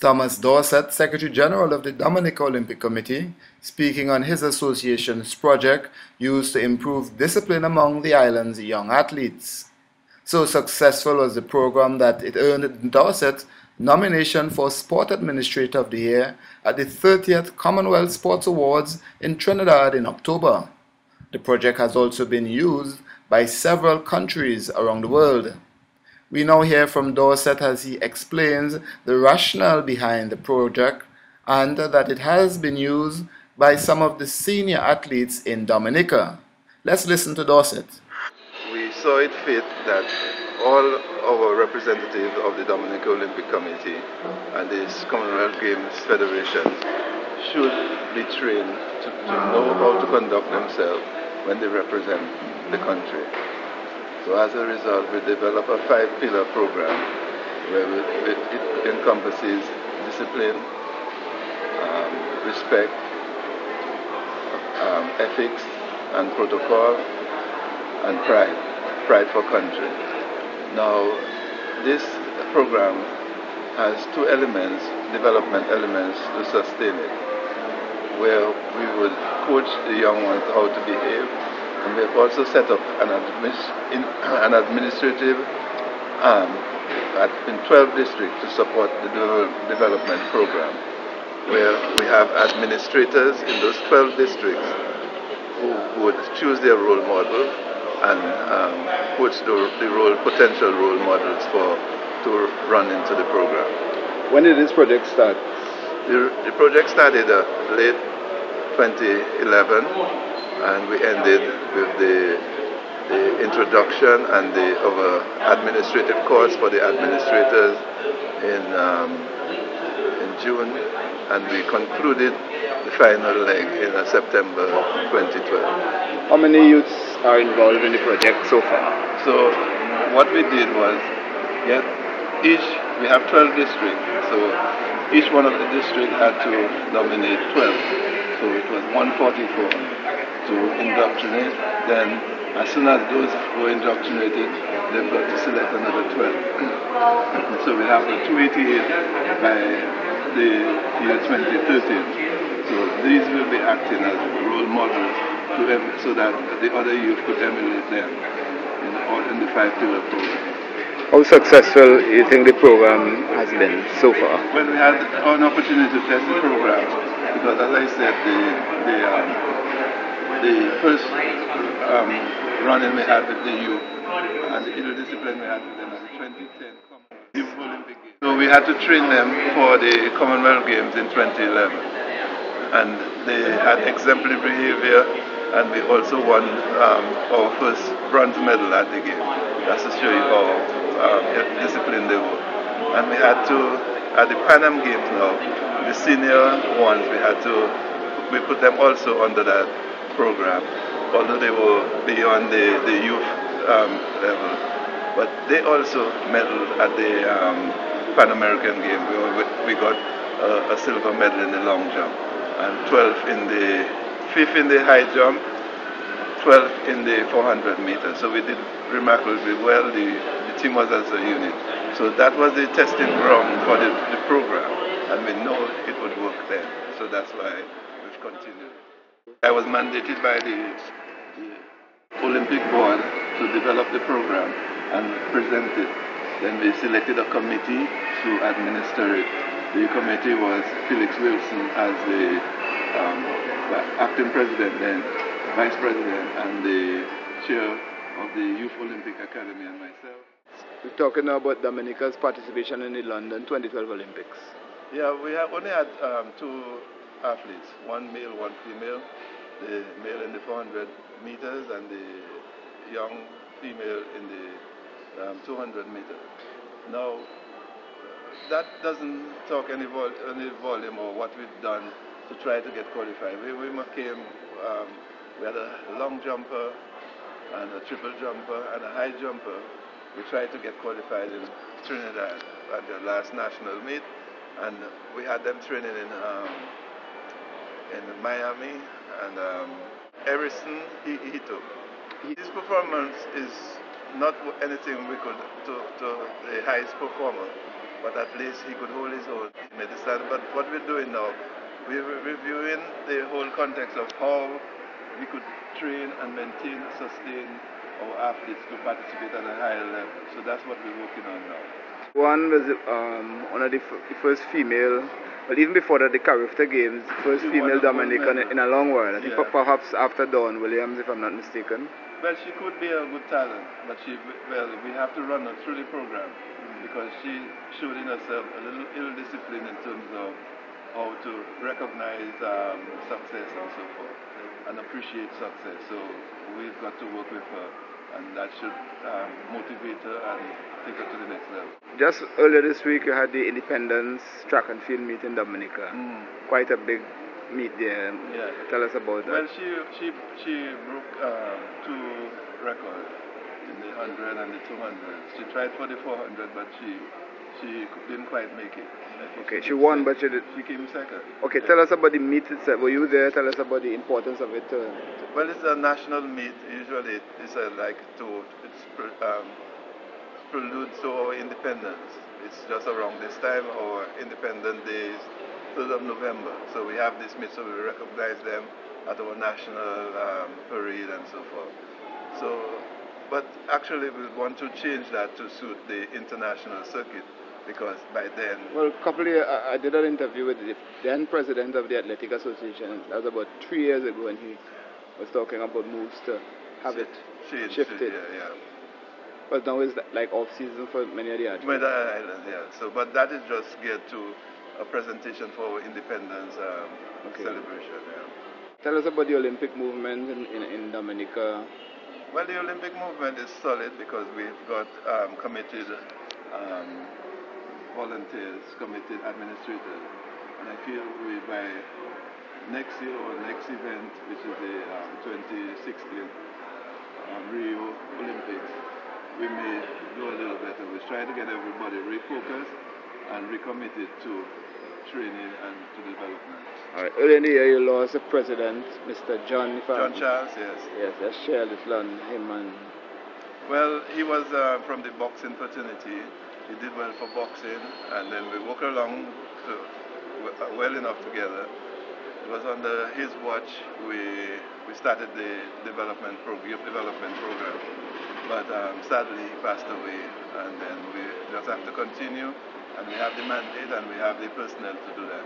Thomas Dorsett, Secretary General of the Dominica Olympic Committee, speaking on his association's project used to improve discipline among the island's young athletes. So successful was the program that it earned Dorsett nomination for Sport Administrator of the Year at the 30th Commonwealth Sports Awards in Trinidad in October. The project has also been used by several countries around the world. We now hear from Dorsett as he explains the rationale behind the project and that it has been used by some of the senior athletes in Dominica. Let's listen to Dorsett. We saw it fit that all our representatives of the Dominica Olympic Committee and the Commonwealth Games Federation should be trained to know how to conduct themselves when they represent the country. So as a result, we developed a 5-pillar program where it encompasses discipline, respect, ethics and protocol, and pride for country. Now, this program has two elements, development elements to sustain it, where we would coach the young ones how to behave. And we have also set up an administrative arm in 12 districts to support the development program, where we have administrators in those 12 districts who would choose their role model and coach the potential role models to run into the program. When did this project start? The project started late 2011. And we ended with the introduction and the administrative course for the administrators in June, and we concluded the final leg in September 2012. How many youths are involved in the project so far? So what we did was we have 12 districts, so each one of the districts had to nominate 12. So it was 144 to indoctrinate. Then as soon as those were indoctrinated, they've got to select another 12. So we have the 288 by the year 2013. So these will be acting as role models so that the other youth could emulate them in the 5-pillar program. How successful do you think the program has been so far? Well, we had an opportunity to test the program because, as I said, the first running we had with the youth and the interdiscipline we had with them at the 2010 Youth Olympic Games. So we had to train them for the Commonwealth Games in 2011, and they had exemplary behavior, and we also won our first bronze medal at the game. That's to show you how disciplined they were. And we had to, at the Pan Am Games now, the senior ones, we put them also under that program, although they were beyond the youth level. But they also medaled at the Pan American Game. We got a silver medal in the long jump, and 5th in the high jump, 12th in the 400 meters. So we did remarkably well. The team was as a unit. So that was the testing ground for the program, and we know it would work then. So that's why we've continued. I was mandated by the Olympic Board to develop the program and present it. Then we selected a committee to administer it. The committee was Felix Wilson as the acting president then, vice president, and the chair of the Youth Olympic Academy, and myself. We're talking now about Dominica's participation in the London 2012 Olympics. Yeah, we have only had 2 athletes, one male, one female. The male in the 400 meters and the young female in the 200 meters. Now, that doesn't talk any volume of what we've done to try to get qualified. We had a long jumper and a triple jumper and a high jumper. We tried to get qualified in Trinidad at the last national meet, and we had them training in Miami, and everything he took. His performance is not anything we could to the highest performer, but at least he could hold his own. He made the stand. But what we're doing now, we're reviewing the whole context of how we could train and maintain, sustain our athletes to participate at a higher level. So that's what we're working on now. One was one of the first female, but even before that, the Carifta Games, first female Dominican in a long while. I think perhaps after Dawn Williams, if I'm not mistaken. Well, she could be a good talent, but we have to run her through the program because she showed in herself a little ill-discipline in terms of how to recognize success and so forth, and appreciate success. So we've got to work with her, and that should motivate her and take her to the next level. Just earlier this week, you had the Independence Track and Field meet in Dominica. Quite a big meet there. Yeah. Tell us about that. Well, she broke two records in the 100 and the 200. She tried for the 400, but she didn't quite make it. Okay, she won, but she came second. Okay, tell us about the meet itself. Were you there? Tell us about the importance of it. Well, it's a national meet. Usually, it's prelude to our independence. It's just around this time. Our Independence Day is 3rd of November. So we have this meet, so we recognize them at our national parade and so forth. So, but actually, we want to change that to suit the international circuit. Because by then... Well, a couple of years, I did an interview with the then president of the Athletic Association. That was about 3 years ago, and he was talking about moves to have it shifted. Yeah. But now it's like off-season for many of the athletes. Many islands, yeah. So, but that is just geared to a presentation for our independence celebration. Yeah. Tell us about the Olympic movement in Dominica. Well, the Olympic movement is solid because we've got committed volunteers, committed administrators, and I feel by next year or next event, which is the 2016 Rio Olympics, we may do a little better. We're trying to get everybody refocused and recommitted to training and to development. All right. Earlier in the year, you lost a president, Mr. John Charles, yes. Yes, let's share this on him. Well, he was from the boxing fraternity. He did well for boxing, and then we worked along well enough together. It was under his watch we started the youth development program. But sadly, he passed away, and then we just have to continue, and we have the mandate and we have the personnel to do that.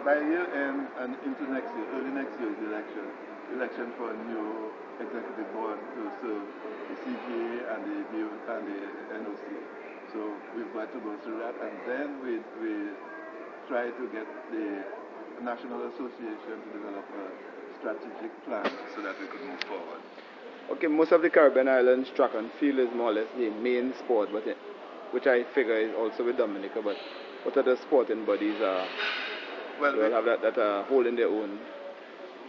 By year end and into next year, early next year is the election for a new executive board to serve the CGA and the NOC. So we've got to go through that, and then we try to get the National Association to develop a strategic plan so that we could move forward. Okay, most of the Caribbean islands, track and field is more or less the main sport, but which I figure is also with Dominica. But what other sporting bodies have that are holding their own?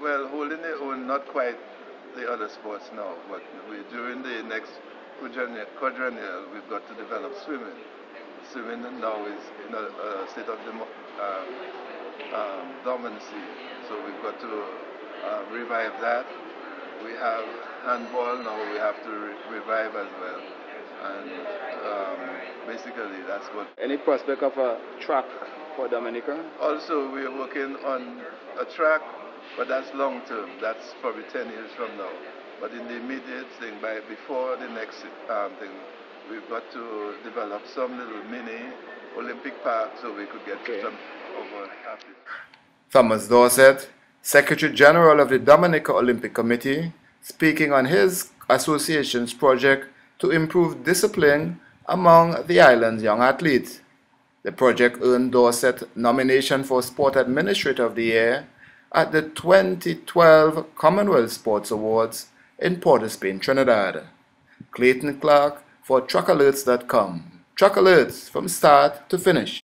Well, holding their own, not quite the other sports now, but during the next quadrennial, we've got to develop swimming. Swimming now is in a state of dormancy, so we've got to revive that. We have handball now, we have to revive as well. And basically that's what... Any prospect of a track for Dominica? Also, we are working on a track, but that's long term. That's probably 10 years from now. But in the immediate thing, before the next thing, we've got to develop some little mini Olympic park so we could get some over athletes. Thomas Dorsett, Secretary General of the Dominica Olympic Committee, speaking on his association's project to improve discipline among the island's young athletes. The project earned Dorsett nomination for Sport Administrator of the Year at the 2012 Commonwealth Sports Awards in Port of Spain, Trinidad. Clayton Clark for TruckAlerts.com. Truck Alerts from start to finish.